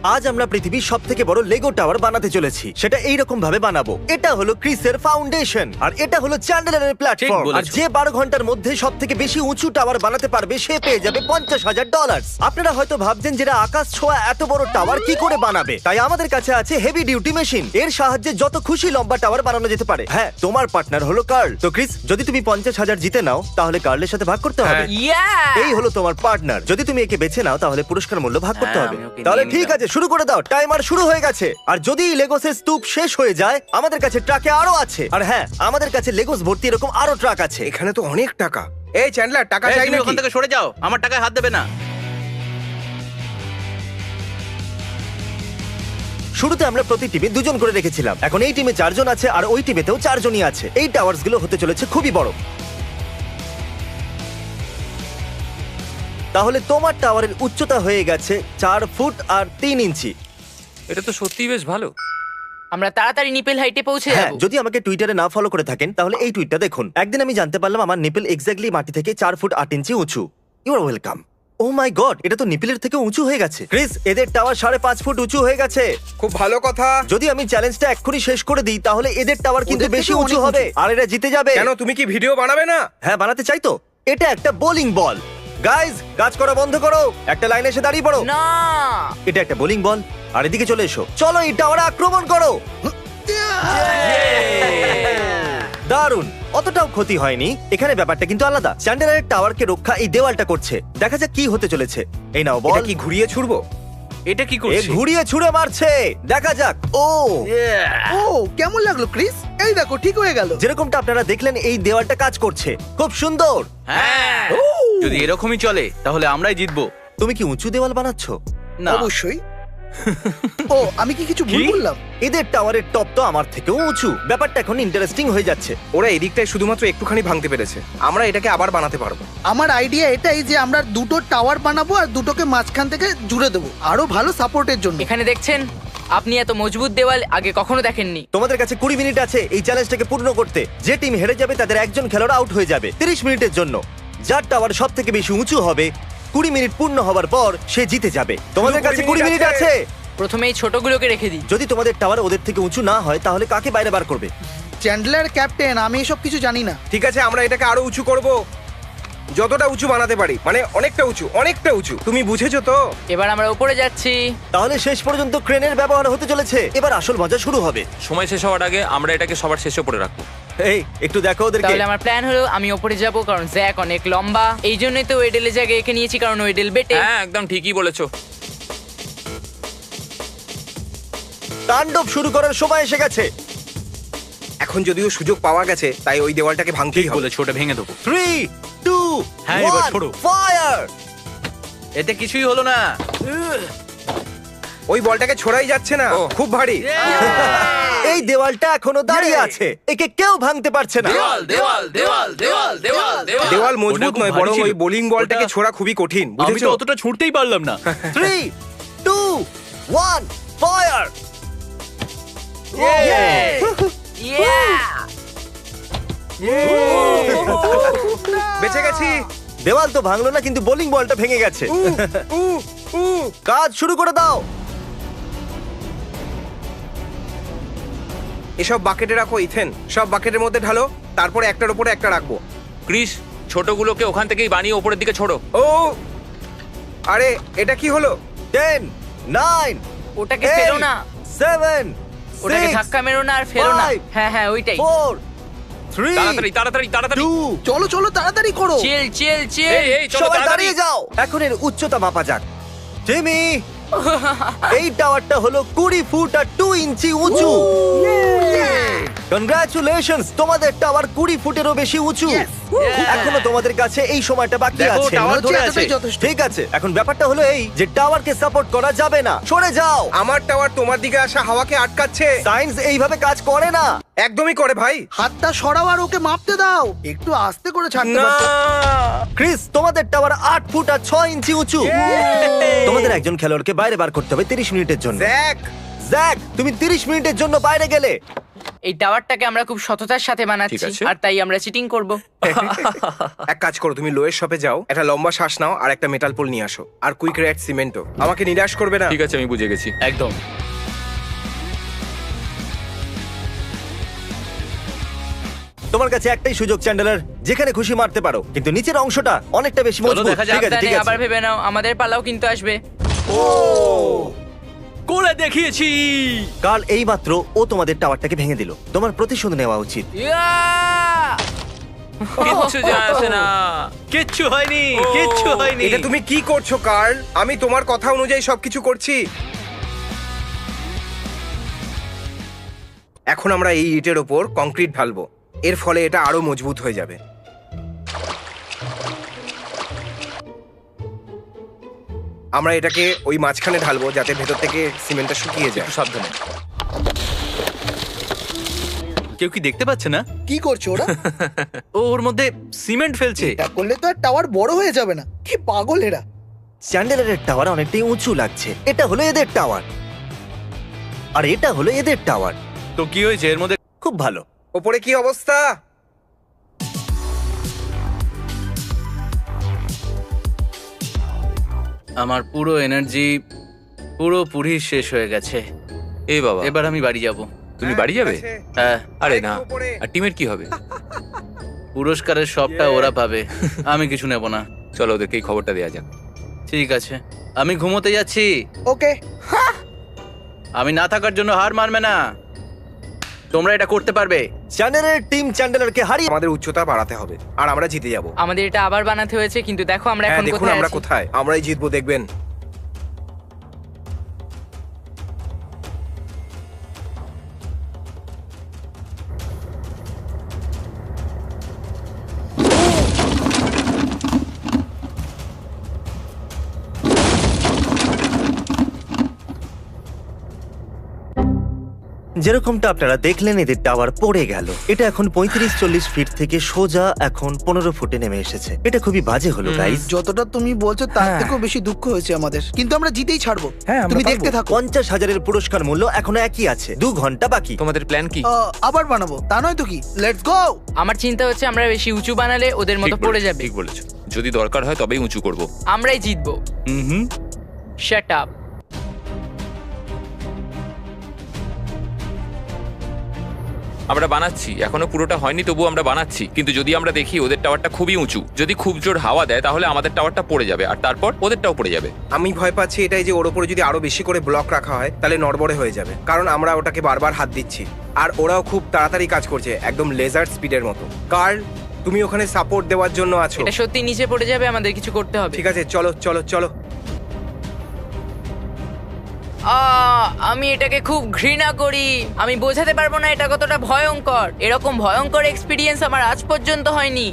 আজ আমরা পৃথিবীর সব থেকে বড় লেগো টাওয়ার বানাতে চলেছি। সেটা এইরকম ভাবে বানাবো। এটা হলো ক্রিসের ফাউন্ডেশন, আর এটা হলো চ্যান্ডেলারের প্ল্যাটফর্ম। আর যে 12 ঘন্টার মধ্যে সব থেকে বেশি উঁচু টাওয়ার বানাতে পারবে সে পেয়ে যাবে $50,000। আপনারা হয়তো ভাবছেন যে আকাশ ছোঁয়া এত বড় টাওয়ার কি করে বানাবে, তাই আমাদের কাছে আছে হেভি ডিউটি মেশিন। এর সাহায্যে যত খুশি লম্বা টাওয়ার বানানো যেতে পারে। হ্যাঁ, তোমার পার্টনার হলো কার্ল। তো ক্রিস, যদি তুমি 50,000 জিতে নাও তাহলে কার্লের সাথে ভাগ করতে হবে। এই হলো তোমার পার্টনার। যদি তুমি একে বেছে নাও তাহলে পুরস্কার মূল্য ভাগ করতে হবে। আমি ওকে তাহলে নিয়ে ঠিক আছে, শুরু করে দাও। টাইমার শুরু হয়ে গেছে। আর যদি লেগোসের স্তূপ শেষ হয়ে যায়, আমাদের কাছে ট্রাকে আরো আছে। আর হ্যাঁ, আমাদের কাছে লেগোস ভর্তি এরকম আরো ট্রাক আছে। এখানে তো অনেক টাকা। এই চ্যান্ডলার, টাকা চাই তুমি নাকি? ওখান থেকে সরে যাও, আমার টাকায় হাত দেবে না। শুরুতে আমরা প্রতি টিমে 2 জন করে রেখেছিলাম। এখন এই টিমে 4 জন আছে, আর ওই টিমেতেও 4 জনই আছে। এই টাওয়ার্স গুলো হতে চলেছে খুবই বড়। তাহলে তোমার টাওয়ারের উচ্চতা হয়ে গেছে 4 ফুট আর 3 ইঞ্চি। এটা তো সত্যিই বেশ ভালো। আমরা তাড়াতাড়ি নিপেল হাইটে পৌঁছে হ্যাঁ, যাব। যদি আমাকে টুইটারে না ফলো করে থাকেন তাহলে এই টুইটটা দেখুন। একদিন আমি জানতে পারলাম আমার নিপল এক্স্যাক্টলি মাটি থেকে 4 ফুট 8 ইঞ্চি উঁচু। You are welcome. Oh my god, এটা তো নিপলের থেকে উঁচু হয়ে গেছে। ক্রিস, এদের টাওয়ার 5.5 ফুট উঁচু হয়ে গেছে। খুব ভালো কথা। যদি আমি চ্যালেঞ্জটা এক্ষুনি শেষ করে দিই তাহলে এদের টাওয়ার কিন্তু ওদের বেশি থেকে উঁচু অনেক হবে, উঁচু। আর এরা জিতে যাবে। কেন, তুমি কি ভিডিও বানাবে না? হ্যাঁ, বানাতে চাই তো। এটা একটা বোলিং বল। গাইজ, কাজ করা বন্ধ করো, একটা লাইনে এসে দাঁড়িয়ে পড়ো। না, এটা একটা বোলিং বল, আর এদিকে চলে এসো। চলো, এই টাওয়ারে আক্রমণ করো। দারুণ, অতটাও ক্ষতি হয়নি। এখানে ব্যাপারটা কিন্তু আলাদা। চ্যান্ডেলারের টাওয়ারকে রক্ষা এই দেওয়ালটা করছে। দেখা যাক কি হতে চলেছে। এই নাও বল। এটা কি ঘুরিয়ে ছুড়বো? এটা কি এ করছিস? ঘুরিয়ে ছুঁড়ে মারছে। দেখা যাক। ও, ও কেমন লাগলো ক্রিস? এই দেখো, ঠিক হয়ে গেল। যেরকমটা আপনারা দেখলেন এই দেওয়ালটা কাজ করছে। খুব সুন্দর। হ্যাঁ, যদি এরকমই চলে তাহলে আমরাই জিতবো। তুমি কি উঁচু দেওয়াল বানাচ্ছ? না, অবশ্যই। ও, আমি কি কিছু ভুল কি? বললাম? এদের টাওয়ারের টপ তো আমার থেকেও উঁচু। ব্যাপারটা এখন ইন্টারেস্টিং হয়ে যাচ্ছে। ওরা এদিকটায় শুধুমাত্র একটুখানি ভাঙতে পেরেছে, আমরা এটাকে আবার বানাতে পারবো। আমার আইডিয়া এটাই যে আমরা দুটো টাওয়ার বানাবো আর দুটোকে মাঝখান থেকে জুড়ে দেবো আরো ভালো সাপোর্টের জন্য। এখানে দেখছেন, আপনি এত মজবুত দেওয়াল আগে কখনো দেখেননি। তোমাদের কাছে 20 মিনিট আছে এই চ্যালেঞ্জটাকে পূর্ণ করতে। যে টিম হেরে যাবে তাদের একজন খেলোয়াড় আউট হয়ে যাবে 30 মিনিটের জন্য। যার টাওয়ার সব থেকে বেশি উঁচু হবে 20 মিনিট পূর্ণ হবার পর সে জিতে যাবে। তোমাদের কাছে 20 মিনিট আছে। প্রথমে এই ছোটগুলোকে রেখে দিই। যদি তোমাদের টাওয়ার ওদের থেকে উঁচু না হয় তাহলে কাকে বাইরে বার করবে? চ্যান্ডলার ক্যাপ্টেন, আমি এসব কিছু জানি না। ঠিক আছে, আমরা এটাকে আরো উঁচু করব, যতটা উঁচু বানাতে পারি। মানে অনেকটা উঁচু, অনেকটা উঁচু। তুমি বুঝেছো তো? এবার আমরা উপরে যাচ্ছি। তাহলে শেষ পর্যন্ত ক্রেনের ব্যবহার হতে চলেছে। এবার আসল মজা শুরু হবে। সময় শেষ হওয়ার আগে আমরা এটাকে সবার শেষে পড়ে রাখবো। এই একটু দেখো ওদেরকে। তাহলে আমার প্ল্যান হলো আমি উপরে যাব, কারণ জ্যাক অনেক লম্বা। এই জন্যই তো ওয়েডেলের জায়গায় একে নিয়েছি, কারণ ওয়েডেল বেটে। হ্যাঁ, একদম ঠিকই বলেছো। তাণ্ডব শুরু করার সময় এসে গেছে। এখন যদিও সুযোগ পাওয়া গেছে, তাই ওই দেওয়ালটাকে ভাঙতেই হবে। বলেছো, ওটা ভেঙে দেবো। 3, 2, হ্যাঁ, এবার 1, ছোড়ো। ফায়ার! এতে কিছুই হলো না। ওই বলটাকে ছোড়াই যাচ্ছে না, ও। খুব ভারী। এই দেওয়ালটা এখনো দাঁড়িয়ে আছে। একে কেউ ভাঙতে পারছে না। দেওয়াল দেওয়াল দেওয়াল দেওয়াল দেওয়াল দেওয়াল। দেওয়াল ওটা মজবুত খুব নয়, ভারী বরং ছিল। ওই বোলিং বলটাকে ওটা- ছোড়া খুবই কঠিন, আমি বুঝেছো? তো অতটা ছুটতেই পারলাম না। 3, 2, 1, ফায়ার! বেঁচে গেছি। দেওয়াল তো ভাঙলো না, কিন্তু বোলিং বলটা ভেঙে গেছে। উ, উ। কাজ শুরু করে দাও। এসব বাকেটে রাখো ইথেন, সব বাকেটের মধ্যে ঢালো, তারপরে একটার উপরে একটা রাখবো। ক্রিস, ছোটগুলোকে ওখান থেকেই বানিয়ে ওপরের দিকে ছোড়ো। ও, আরে এটা কি হলো? 10, 9, ওটাকে ফেরো না, 7, ওটাকে 6, ধাক্কা মেরো না আর ফেরো না। 5, হ্যাঁ হ্যাঁ, ওইটাই। 4, 3, তাড়াতাড়ি তাড়াতাড়ি তাড়াতাড়ি। 2, চলো চলো, তাড়াতাড়ি করো। চিল চিল চিল। এই এই চলো সবাই তাড়াতাড়ি। দাঁড়িয়ে যাও। এখন এর উচ্চতা মাপা যাক। জিমি, এই টাওয়ারটা হলো 20 ফুট আর 2 ইঞ্চি উঁচু। কনগ্রাচুলেশনস, তোমাদের টাওয়ার 20 ফুটেরও বেশি উঁচু। এখনো তোমাদের কাছে এই সময়টা বাকি দেখো, আছে। টাওয়ার হচ্ছে ধরে এতটাই আছে। যথেষ্ট। ঠিক আছে, এখন ব্যাপারটা হলো এই যে টাওয়ারকে সাপোর্ট করা যাবে না। সরে যাও। আমার টাওয়ার তোমার দিকে আসা হাওয়াকে আটকাচ্ছে। সায়েন্স এইভাবে কাজ করে না। একদমই করে ভাই। হাতটা সরাও আর ওকে মাপতে দাও। একটু আস্তে করে ছাড়তে না, পারতো। ক্রিস, তোমাদের টাওয়ার 8 ফুট আর 6 ইঞ্চি উঁচু। তোমাদের একজন খেলোয়াড়কে বাইরে বার করতে হবে 30 মিনিটের জন্য। জ্যাক, জ্যাক, তুমি 30 মিনিটের জন্য বাইরে গেলে। এই টাওয়ারটাকে আমরা খুব সততার সাথে ঠিক বানাচ্ছি আছে। আর তাই আমরা চিটিং করব। এক কাজ করো, তুমি লোয়ের শপে যাও, একটা লম্বা শ্বাস নাও আর একটা মেটাল পোল নিয়ে আসো, আর কুইক রেড সিমেন্টও। আমাকে নিরাশ করবে না। ঠিক আছে, আমি বুঝে গেছি। একদম। তোমার কাছে একটাই সুযোগ চ্যান্ডেলার, যেখানে খুশি মারতে পারো, কিন্তু নিচের অংশটা অনেকটা বেশি মজবুত। দেখা যাক। ঠিক আছে, ঠিক সাবধানে, আবার আছে। ভেবে নাও, আমাদের পালাও কিন্তু আসবে। করে দেখিয়েছি। কাল এইমাত্র ও তোমাদের টাওয়ারটাকে ভেঙে দিল। তোমার প্রতিশোধ নেওয়া উচিত। ইয়া! কিচ্ছু যায় আসে না। কিচ্ছু হয়নি, কিচ্ছু হয়নি। এটা তুমি কি করছো কার্ল? আমি তোমার কথা অনুযায়ী সবকিছু করছি। এখন আমরা এই ইটের ওপর কংক্রিট ঢালবো, এর ফলে এটা আরো মজবুত হয়ে যাবে। আমরা এটাকে ওই মাঝখানে ঢালবো যাতে ভেতর থেকে সিমেন্টটা শুকিয়ে যায়। একটু সাবধানে। কেউ কি দেখতে পাচ্ছে না? কি করছো ওরা? ও ওর মধ্যে সিমেন্ট ফেলছে। এটা করলে তো আর টাওয়ার বড় হয়ে যাবে না। কি পাগল এরা! চ্যান্ডেলারের টাওয়ার অনেকটাই উঁচু লাগছে। এটা হলো এদের টাওয়ার, আর এটা হলো এদের টাওয়ার। তো কি হয়েছে এর মধ্যে? খুব ভালো। ওপরে কি অবস্থা? আমার পুরো এনার্জি পুরোপুরি শেষ হয়ে গেছে। এ বাবা, এবার আমি বাড়ি যাব। তুমি বাড়ি যাবে? ঠিক আছে। হ্যাঁ, আরে আরেকটু না, ওপরে। আর টিমের কি হবে? পুরস্কারের সবটা ওরা পাবে, আমি কিছু নেব না। চলো ওদেরকে এই খবরটা দেওয়া যাক। ঠিক আছে, আমি ঘুমোতে যাচ্ছি। ওকে। আমি না থাকার জন্য হার মানবে না। তোমরা এটা করতে পারবে। চ্যান্ডেলারের টিম চ্যান্ডেলারকে হারিয়ে আমাদের উচ্চতা বাড়াতে হবে আর আমরা জিতে যাব। আমাদের এটা আবার বানাতে হয়েছে, কিন্তু দেখো আমরা হ্যাঁ এখন দেখুন কোথায় আমরা আছি। কোথায়, আমরাই জিতবো, দেখবেন। যেরকমটা আপনারা দেখলেন, এদের টাওয়ার পড়ে গেল। এটা এখন 35-40 ফিট থেকে সোজা এখন 15 ফুটে নেমে এসেছে। এটা খুবই বাজে হলো গাইস। যতটা তুমি বলছো তার হ্যাঁ। থেকেও বেশি দুঃখ হয়েছে আমাদের, কিন্তু আমরা জিতেই ছাড়বো। হ্যাঁ, আমরা তুমি পারবো। দেখতে থাকো। 50,000-এর পুরস্কার মূল্য এখনো একই আছে। 2 ঘন্টা বাকি। তোমাদের প্ল্যান কি? আবার বানাবো, তা নয় তো কি? Let's go! আমার চিন্তা হচ্ছে আমরা বেশি উঁচু বানালে ওদের মতো ঠিক পড়ে বলেছো, যাবে। ঠিক বলেছো। যদি দরকার হয় তবেই উঁচু করব। আমরাই জিতবো। হুম। Shut up. আমরা বানাচ্ছি, এখনো পুরোটা হয়নি, তবুও আমরা বানাচ্ছি। কিন্তু যদি আমরা দেখি ওদের টাওয়ারটা খুবই উঁচু, যদি খুব জোর হাওয়া দেয় তাহলে আমাদের টাওয়ারটা পড়ে যাবে, আর তারপর ওদেরটাও পড়ে যাবে। আমি ভয় পাচ্ছি এটাই যে ওর উপরে যদি আরো বেশি করে ব্লক রাখা হয় তাহলে নড়বড়ে হয়ে যাবে, কারণ আমরা ওটাকে বারবার হাত দিচ্ছি আর ওরাও খুব তাড়াতাড়ি কাজ করছে, একদম লেজার স্পিডের মতো। কার্ল, তুমি ওখানে সাপোর্ট দেওয়ার জন্য আছো। এটা সত্যি নিচে পড়ে যাবে, আমাদের কিছু করতে হবে। ঠিক আছে, চলো চলো চলো। আমি এটাকে খুব ঘৃণা করি। আমি বোঝাতে পারবো না এটা কতটা ভয়ঙ্কর। এরকম ভয়ঙ্কর এক্সপিরিয়েন্স আমার আজ পর্যন্ত হয়নি।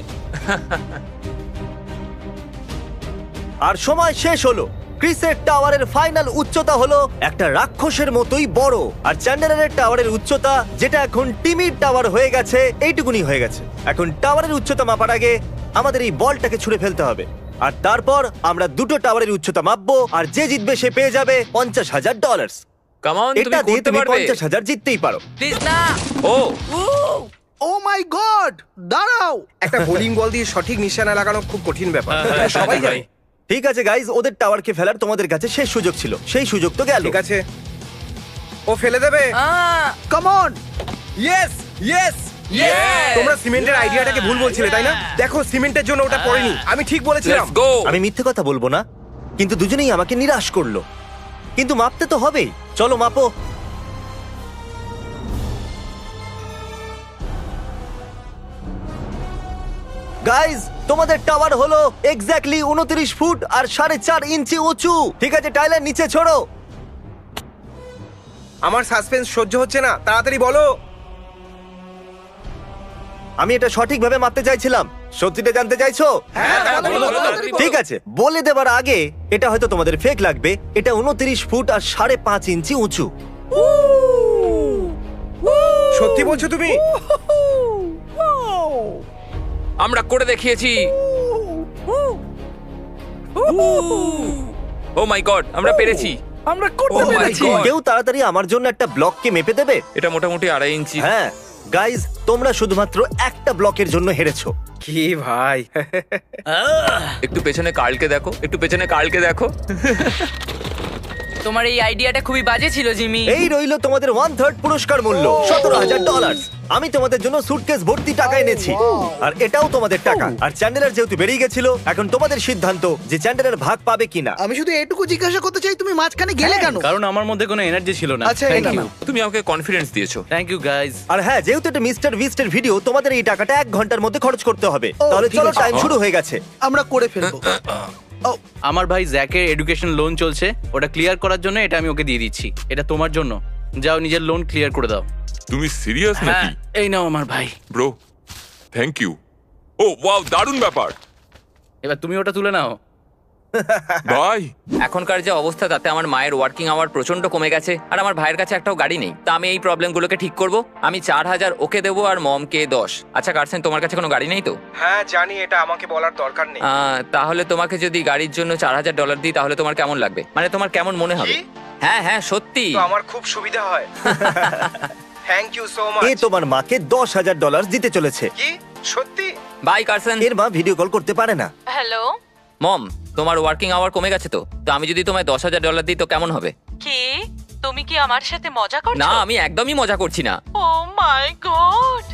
আর সময় শেষ হলো। ক্রিসের টাওয়ারের ফাইনাল উচ্চতা হলো একটা রাক্ষসের মতোই বড়, আর চ্যান্ডেলারের টাওয়ারের উচ্চতা, যেটা এখন টিমির টাওয়ার হয়ে গেছে, এইটুকুনি হয়ে গেছে। এখন টাওয়ারের উচ্চতা মাপার আগে আমাদের এই বলটাকে ছুঁড়ে ফেলতে হবে, আর তারপর আমরা দুটো টাওয়ারের উচ্চতা মাপবো, আর যে জিতবে সে পেয়ে যাবে $50,000। কাম অন, তুমি এটা দিয়ে করতে তুমি পারবে। 50,000 জিততেই পারো। প্লিজ না। ও ও মাই গড! দাঁড়াও! একটা বোলিং বল দিয়ে সঠিক নিশানা লাগানো খুব কঠিন ব্যাপার, সবাই জানে। ঠিক আছে গাইজ, ওদের টাওয়ারকে ফেলার তোমাদের কাছে শেষ সুযোগ ছিল, সেই সুযোগ তো গেল। ঠিক আছে, ও ফেলে দেবে। Come on! ইয়েস ইয়েস তোমরা সিমেন্টের আইডিয়াটাকে ভুল বলছিলে, তাই না? দেখো, সিমেন্টের জন্য ওটা পড়েনি, আমি ঠিক বলেছিলাম। Let's go. আমি মিথ্যে কথা বলবো না, কিন্তু দুজনেই আমাকে নিরাশ করলো। কিন্তু মাপতে তো হবেই, চলো মাপো। গাইজ, তোমাদের টাওয়ার হলো এক্স্যাক্টলি 29 ফুট আর 4.5 ইঞ্চি উঁচু। ঠিক আছে টাইলার, নিচে ছোড়ো। আমার সাসপেন্স সহ্য হচ্ছে না, তাড়াতাড়ি বলো। আমি এটা সঠিকভাবে মাপতে চাইছিলাম। সত্যিটা জানতে চাইছো? হ্যাঁ, তাড়াতাড়ি বলো, বলো, তাড়াতাড়ি তাড়াতাড়ি বলো। ঠিক আছে, বলে দেবার আগে, এটা হয়তো তোমাদের ফেক লাগবে, এটা 29 ফুট আর 5.5 ইঞ্চি উঁচু। সত্যি বলছো তুমি? আমরা করে দেখিয়েছি। ও মাই গড, আমরা পেরেছি। আমরা করতে Oh my পেরেছি। God! কেউ তাড়াতাড়ি আমার জন্য একটা ব্লককে মেপে দেবে? এটা মোটামুটি 2.5 ইঞ্চি। হ্যাঁ গাইজ, তোমরা শুধুমাত্র একটা ব্লকের জন্য হেরেছো। কি ভাই একটু পেছনে কার্লকে দেখো, একটু পেছনে কার্লকে দেখো। তোমার এই আইডিয়াটা খুবই বাজে ছিল জিমি। এই রইলো তোমাদের 1/3 পুরস্কার মূল্য, $17,000। আমি তোমাদের জন্য সুটকেস ভর্তি টাকা এনেছি, আর এটাও তোমাদের টাকা। আর চ্যান্ডেলার যেহেতু বেরিয়ে গেছিল, এখন তোমাদের সিদ্ধান্ত যে চ্যান্ডেলার ভাগ পাবে কিনা। আমি শুধু এটুকু জিজ্ঞাসা করতে চাই, তুমি মাঝখানে গেলে কেন? কারণ আমার মধ্যে কোনো এনার্জি ছিল না। আচ্ছা, থ্যাংক এটা ইউ, নাও। তুমি আমাকে কনফিডেন্স দিয়েছো। Thank you guys. আর হ্যাঁ, যেহেতু এটা মিস্টার বিস্টের ভিডিও, তোমাদের এই টাকাটা 1 ঘন্টার মধ্যে খরচ করতে হবে। তাহলে ঠিক চলো, আছে। টাইম শুরু হয়ে গেছে। আমরা করে ফেলবো। ও, আমার ভাই জ্যাকের এডুকেশন লোন চলছে, ওটা ক্লিয়ার করার জন্য এটা আমি ওকে দিয়ে দিচ্ছি। এটা তোমার জন্য, যাও নিজের লোন ক্লিয়ার করে দাও। তুমি সিরিয়াস হ্যাঁ, নাকি এই নাও আমার ভাই। Bro? Thank you. Oh wow, দারুণ ব্যাপার এবার তুমি ওটা তুলে নাও। ভাই। এখনকার যে অবস্থা, তাতে আমার মায়ের ওয়ার্কিং আওয়ার প্রচন্ড কমে গেছে, আর আমার ভাইয়ের কাছে একটাও গাড়ি নেই। তা আমি এই প্রবলেমগুলোকে ঠিক করব। আমি 4,000 ওকে দেবো আর মমকে 10। আচ্ছা কার্সেন, তোমার কাছে কোনো গাড়ি নেই তো? হ্যাঁ জানি, এটা আমাকে বলার দরকার নেই। তাহলে তোমাকে যদি গাড়ির জন্য $4,000 দিই, তাহলে তোমার কেমন লাগবে? মানে তোমার কেমন মনে হবে? কি? হ্যাঁ হ্যাঁ, সত্যি। তো আমার খুব সুবিধা হয়। Thank you so much. এ তোমার মাকে $10,000 দিতে চলেছে। কি সত্যি? Bye Karsen. এর মা ভিডিও কল করতে পারে না। হ্যালো, মম, তোমার ওয়ার্কিং আওয়ার কমে গেছে তো আমি যদি তোমায় $10,000 দিই তো কেমন হবে? কি তুমি কি আমার সাথে মজা করছো? না, আমি একদমই মজা করছি না। ও মাই গড,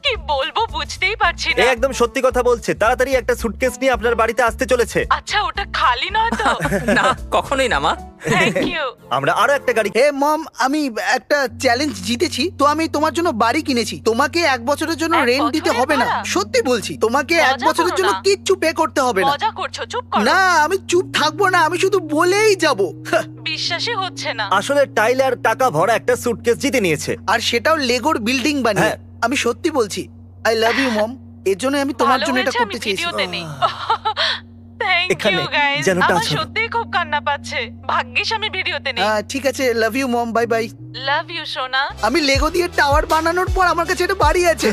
কি বলবো বুঝতেই পারছি এ না। একদম সত্যি কথা বলছে। তাড়াতাড়ি একটা সুটকেস নিয়ে আপনার বাড়িতে আসতে চলেছে। আচ্ছা, ওটা খালি নয় তো? না, কখনোই না মা। Thank you. আমরা আরো একটা গাড়ি। হে মম, আমি একটা চ্যালেঞ্জ জিতেছি, তো আমি তোমার জন্য বাড়ি কিনেছি। তোমাকে 1 বছরের জন্য 1 রেন্ট দিতে বছরের হবে না। ভাড়া? সত্যি বলছি, তোমাকে 1 মজা বছরের করো জন্য না। কিচ্ছু পে করতে হবে না। মজা করছো, চুপ করো। না, আমি চুপ থাকবো না, আমি শুধু বলেই যাব। বিশ্বাসই হচ্ছে না। আসলে টাইলার টাকা ভরা একটা সুটকেস জিতে নিয়েছে। আর সেটাও লেগোর বিল্ডিং বানিয়ে। হ্যাঁ। আমি সত্যি বলছি, আই লাভ ইউ মম। এর জন্য আমি তোমার ভালো জন্য এটা হয়েছে আমি করতে চেয়েছি। ভিডিওতে নেই। থ্যাংক এখানে ইউ গাইস। যেন আমার touch হবে। সত্যিই খুব কান্না পাচ্ছে। ভাগ্যিস আমি ভিডিওতে নেই। ঠিক আছে, love you mom, bye bye. Love you সোনা। আমি লেগো দিয়ে টাওয়ার বানানোর পর আমার কাছে এটা বাড়ি আছে।